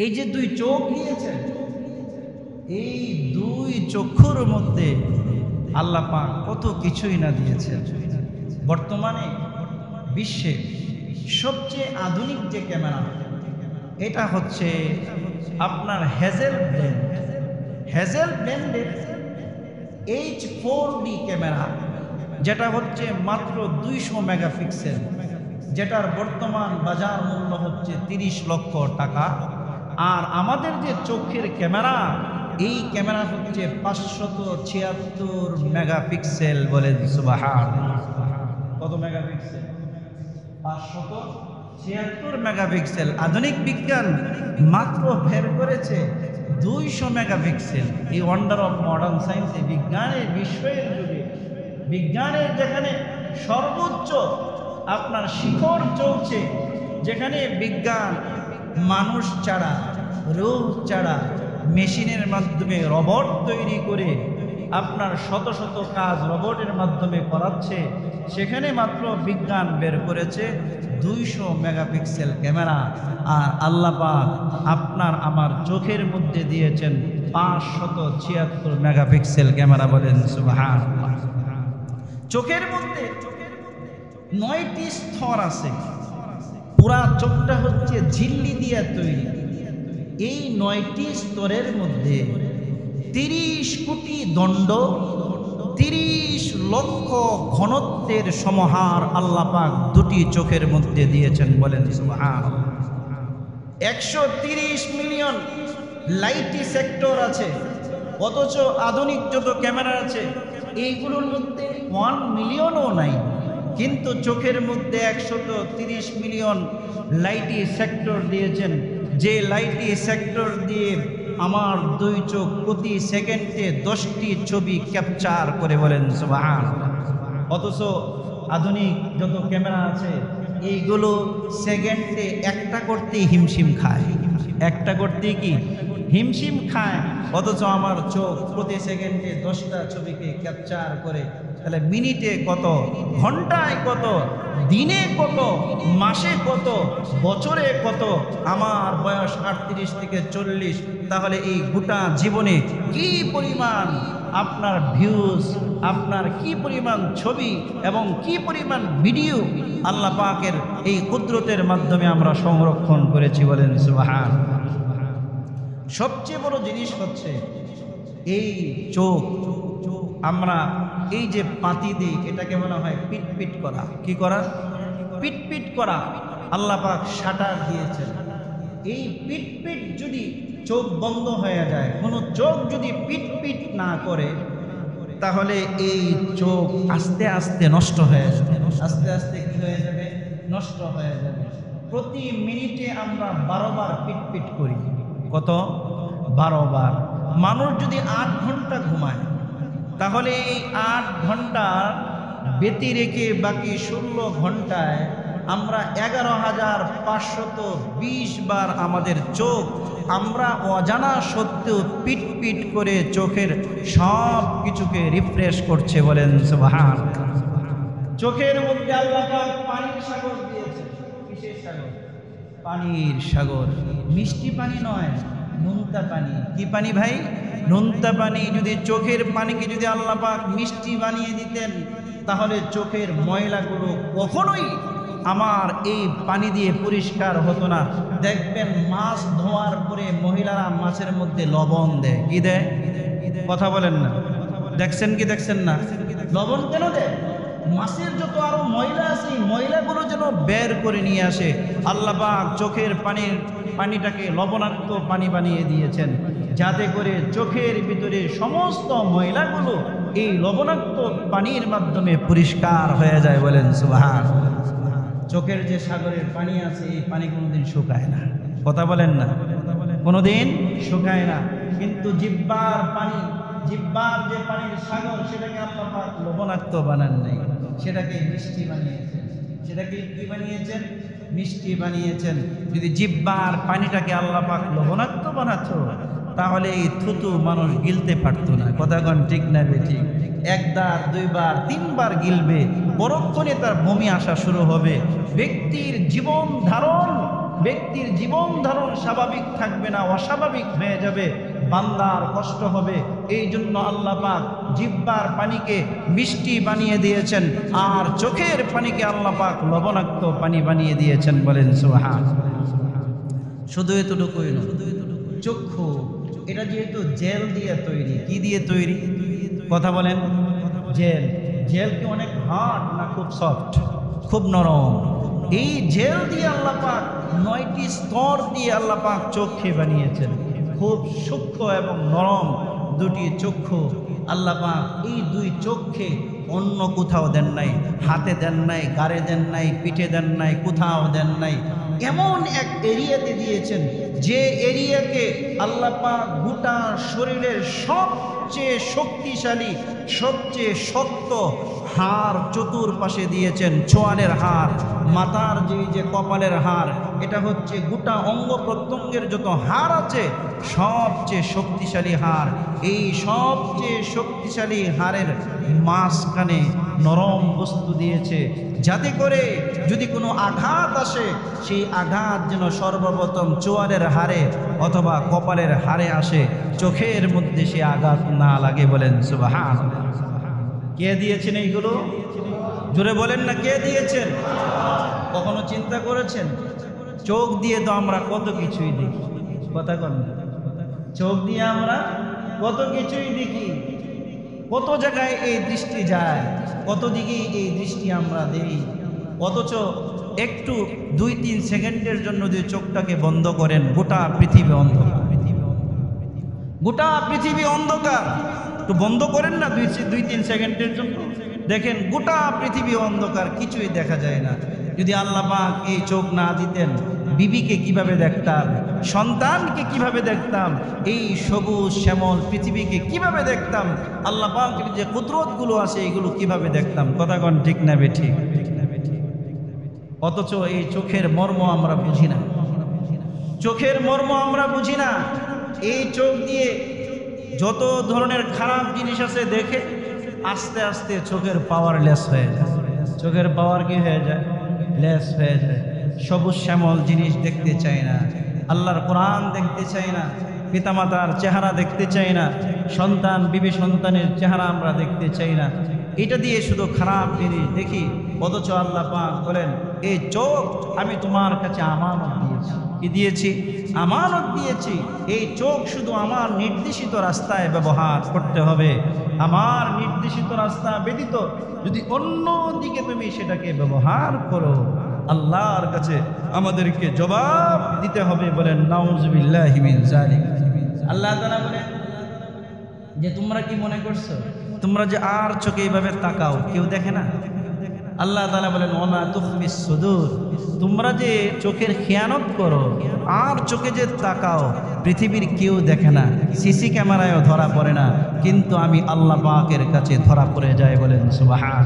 এই যে দুই চোখ দিয়েছেন, এই দুই চক্ষুর মধ্যে আল্লাহ পাক কত কিছুই না দিয়েছেন। বর্তমানে বিশ্বে সবচেয়ে আধুনিক যে ক্যামেরা, এটা হচ্ছে আপনার হ্যাজেল ব্র্যান্ডের H4D ক্যামেরা, যেটা হচ্ছে মাত্র 200 মেগাপিক্সেল, যেটার বর্তমান বাজার মূল্য হচ্ছে 30 লক্ষ টাকা। আর আমাদের যে চোখের ক্যামেরা, এই ক্যামেরা হচ্ছে 576 মেগাপিক্সেল। বলেন সুবহানাল্লাহ। কত মেগাপিক্সেল? 576 মেগাপিক্সেল। আধুনিক বিজ্ঞান মাত্র বের করেছে 200 মেগাপিক্সেল। এই ওয়ান্ডার অফ মডার্ন সায়েন্স, বিজ্ঞানের বিষয়ের যুগে, বিজ্ঞানের যেখানে সর্বোচ্চ আপনার শিখর চলছে, যেখানে বিজ্ঞান মানুষ ছাড়া, রূহ ছাড়া মেশিনের মাধ্যমে রোবট তৈরি করে আপনার শত শত কাজ রোবটের মাধ্যমে করাচ্ছে, সেখানে মাত্র বিজ্ঞান বের করেছে 200 মেগাপিক্সেল ক্যামেরা। আর আল্লাহ পাক আপনার আমার চোখের মধ্যে দিয়েছেন 576 মেগাপিক্সেল ক্যামেরা। বলেন সুবহানাল্লাহ। চোখের মধ্যে 9টি স্তর আছে। পুরা চোখটা হচ্ছে ঝিল্লি দিয়ে তৈরি। এই 9টি স্তরের মধ্যে 30 কোটি দণ্ড, 30 লক্ষ ঘনত্বের সমাহার আল্লাহ পাক দুটি চোখের মধ্যে দিয়েছেন। বলেন সুবহানাল্লাহ। 130 মিলিয়ন লাইটি সেক্টর আছে, অথচ আধুনিক যত ক্যামেরা আছে এইগুলোর মধ্যে 1 মিলিয়নও নাই। কিন্তু চোখের মধ্যে 130 মিলিয়ন লাইটি সেক্টর দিয়েছেন, যে লাইটি সেক্টর দিয়ে আমার দুই চোখ প্রতি সেকেন্ডে 10টি ছবি ক্যাপচার করে। বলেন সুবহানাল্লাহ। অথচ আধুনিক যত ক্যামেরা আছে এইগুলো সেকেন্ডে একটা করতেই হিমশিম খায়, একটা করতেই কি হিমশিম খায়। অথচ আমার চোখ প্রতি সেকেন্ডে 10টা ছবিকে ক্যাপচার করে। তাহলে মিনিটে কত, ঘন্টায় কত, দিনে কত, মাসে কত, বছরে কত। আমার বয়স 38 থেকে 40। তাহলে এই গোটা জীবনে কি পরিমাণ আপনার ভিউজ, আপনার কি পরিমাণ ছবি এবং কি পরিমাণ ভিডিও আল্লাহ পাকের এই কুদরতের মাধ্যমে আমরা সংরক্ষণ করেছি। বলেন সুবহানাল্লাহ। সবচেয়ে বড় জিনিস হচ্ছে এই চোখ। আমরা এই যে পাতি দিই, এটাকে বলা হয় পিটপিট করা। কি করা? পিটপিট করা। আল্লাহ পাক শাটার দিয়েছেন। এই পিটপিট যদি চোখ বন্ধ হয়ে যায়, কোনো চোখ যদি পিটপিট না করে, তাহলে এই চোখ আস্তে আস্তে নষ্ট হয়ে যাবে। আস্তে আস্তে কি হয়ে যাবে? নষ্ট হয়ে যাবে। প্রতি মিনিটে আমরা 12 বার পিটপিট করি। কত? 12 বার। মানুষ যদি 8 ঘন্টা ঘুমায়, তাহলে এই 8 ঘন্টা ব্যতি রেখে বাকি 16 ঘন্টায় আমরা 11,520 বার আমাদের চোখ আমরা অজানা সত্ত্বেও পিটপিট করে চোখের সব কিছুকে রিফ্রেশ করছে। বলেন সুবহানাল্লাহ। চোখের মধ্যে আল্লাহ পাক পানির সাগর দিয়েছে। কিসের সাগর? পানির সাগর। মিষ্টি পানি নয়, নোনতা পানি। কি পানি ভাই? নোনতা পানি। যদি চোখের পানিকে যদি আল্লাহ পাক মিষ্টি বানিয়ে দিতেন, তাহলে চোখের ময়লাগুলো কখনোই আমার এই পানি দিয়ে পরিষ্কার হতো না। দেখবেন মাছ ধোয়ার পরে মহিলারা মাছের মধ্যে লবণ দেয়। কি দেয়? কথা বলেন না। দেখছেন কি দেখছেন না? লবণ কেন দেয়? মাছের যত আরো ময়লা আছে, ময়লাগুলো যেন বের করে নিয়ে আসে। আল্লাহ পাক চোখের পানিটাকে লবণাক্ত পানি বানিয়ে দিয়েছেন, যাতে করে চোখের ভিতরে সমস্ত ময়লাগুলো এই লবণাক্ত পানির মাধ্যমে পরিষ্কার হয়ে যায়। বলেন সুবহানাল্লাহ। চোখের যে সাগরের পানি আছে, এই পানি কোনোদিন শুকায় না। কথা বলেন না? কোনোদিন শুকায় না। কিন্তু জিহ্বার পানি, জিহ্বার যে পানির সাগর, সেটাকে আল্লাহ পাক লবণাক্ত বানান নাই, সেটাকে মিষ্টি বানিয়েছেন। সেটাকে কি বানিয়েছেন? মিষ্টি বানিয়েছেন। যদি জিহ্বার পানিটাকে আল্লাহ পাক লবণাক্ত বানাতো, তাহলে এই থুতু মানুষ গিলতে পারতো না। কথা কোন ঠিক না বেঠিক? 1 বার 2 বার 3 বার গিলবে, পরক্ষণে তার বমি আসা শুরু হবে। ব্যক্তির জীবন ধারণ ব্যক্তির জীবন ধারণ স্বাভাবিক থাকবে না, অস্বাভাবিক হয়ে যাবে, বান্দার কষ্ট হবে। এই জন্য আল্লাহ পাক জিহ্বার পানিকে মিষ্টি বানিয়ে দিয়েছেন, আর চোখের পানিকে আল্লাহ পাক লবণাক্ত পানি বানিয়ে দিয়েছেন। বলেন সুবহান। শুধু এতটুকুই নয়, চক্ষু এটা যেহেতু জেল দিয়ে তৈরি, কি দিয়ে তৈরি কথা বলেন? জেল। জেল কি অনেক হার্ড না খুব সফট? খুব নরম। এই জেল দিয়ে আল্লাহ পাক 9টি স্তর দিয়ে আল্লাহ পাক চোখে বানিয়েছেন। খুব সূক্ষ্ম এবং নরম দুটি চক্ষু আল্লাহ পাক এই দুই চোখে অন্য কোথাও দেন নাই, হাতে দেন নাই, গাড়ে দেন নাই, পিঠে দেন নাই, কোথাও দেন নাই। এমন এক এরিয়াতে দিয়েছেন যে এরিয়াকে আল্লাহ পাক গোটা শরীরের সবচেয়ে শক্তিশালী, সবচেয়ে শক্ত হাড় চতুর্পাশে দিয়েছেন। চোয়ালের হাড়, মাথার যে কপালের হাড়, এটা হচ্ছে গোটা অঙ্গ প্রত্যঙ্গের যত হাড় আছে সবচেয়ে শক্তিশালী হাড়। এই সবচেয়ে শক্তিশালী হাড়ের মাঝখানে নরম বস্তু দিয়েছে, যাতে করে যদি কোনো আঘাত আসে সেই আঘাত যেন সর্বপ্রথম চোয়ালের হাড়ে অথবা কপালের হাড়ে আসে, চোখের মধ্যে সে আঘাত না লাগে। বলেন সুবহান। কে দিয়েছেন এইগুলো? জোরে বলেন না, কে দিয়েছেন? কখনো চিন্তা করেছেন? চোখ দিয়ে তো আমরা কত কিছুই দেখি, কথা কন না? চোখ দিয়ে আমরা কত কিছুই দেখি, কত জায়গায় এই দৃষ্টি যায়, কত দিকে এই দৃষ্টি আমরা দেই। অথচ একটু 2-3 সেকেন্ডের জন্য যদি চোখটাকে বন্ধ করেন, গোটা পৃথিবী অন্ধকার। গোটা পৃথিবী অন্ধকার। একটু বন্ধ করেন না 2-3 সেকেন্ডের জন্য, দেখেন গোটা পৃথিবী অন্ধকার, কিছুই দেখা যায় না। যদি আল্লাহ পাক এই চোখ না দিতেন, বিবিকে কিভাবে দেখতাম, সন্তানকে কিভাবে দেখতাম, এই সবুজ শ্যামল পৃথিবীকে কিভাবে দেখতাম, আল্লাহ পাকের যে কুদরতগুলো আছে এগুলো কিভাবে দেখতাম? কথা কন ঠিক না বেঠিক? অথচ এই চোখের মর্ম আমরা বুঝি না, চোখের মর্ম আমরা বুঝি না। এই চোখ দিয়ে যত ধরনের খারাপ জিনিস আছে দেখে আস্তে আস্তে চোখের পাওয়ার লেস হয়ে যায়। চোখের পাওয়ার কি হয়ে যায়? লেস হয়ে যায়। সবুজ শ্যামল জিনিস দেখতে চাই না, আল্লাহর কোরআন দেখতে চাই না, পিতামাতার চেহারা দেখতে চাই না, সন্তান বিবি সন্তানের চেহারা আমরা দেখতে চাই না। এটা দিয়ে শুধু খারাপ জিনিস দেখি। অথচ আল্লাহ পাক বলেন, এই চোখ আমি তোমার কাছে আমানত দিয়েছি। কি দিয়েছি? আমানত দিয়েছি। এই চোখ শুধু আমার নির্দেশিত রাস্তায় ব্যবহার করতে হবে। আমার নির্দেশিত রাস্তা ব্যতীত যদি অন্য দিকে তুমি সেটাকে ব্যবহার করো, আল্লাহর কাছে আমাদেরকে জবাব দিতে হবে। বলেন নাউজুবিল্লাহি মিন যালিক। আল্লাহ তাআলা বলেন যে তোমরা কি মনে করছো তোমরা যে আর চোখে এইভাবে তাকাও, কেউ দেখে না? আল্লাহ তাআলা বলেন ওমা তুখফিস সুদূর, তোমরা যে চোখের খেয়ানত করো আর চোখে যে তাকাও, পৃথিবীর কেউ দেখে না, সিসি ক্যামেরায়ও ধরা পড়ে না, কিন্তু আমি আল্লাহ পাকের কাছে ধরা পড়ে যায়। বলেন সুবহান।